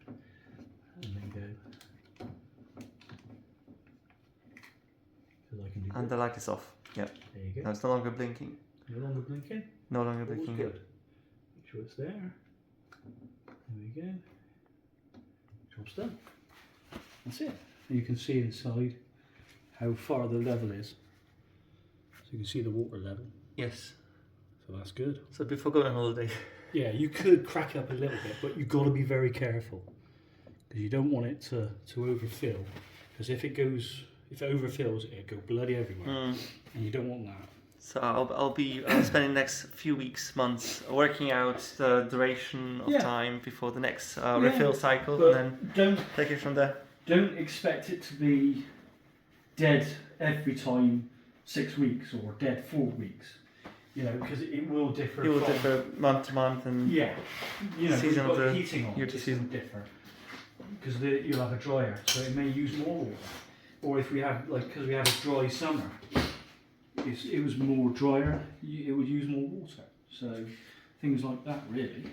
and then go. So I can do. And the light is off. Yeah. There you No, go. it's no longer blinking. No longer blinking. No longer All's blinking. good. Make sure it's there. There we go. Job's done. That's it. And you can see inside how far the level is. So you can see the water level. Yes. So that's good. So before going on holiday. Yeah, you could crack it up a little bit, but you've got to be very careful because you don't want it to overfill. Because if it overfills, it'll go bloody everywhere, and you don't want that. So I'll be spending the next few weeks, months working out the duration of time before the next refill cycle, but and then don't take it from there. Don't expect it to be dead every time 6 weeks or dead 4 weeks. You know, because it will differ. It will differ month to month and season of the heating on year to season differ because you'll have a dryer, so it may use more water. Or if we have because we have a dry summer, it was more drier, it would use more water. So things like that really.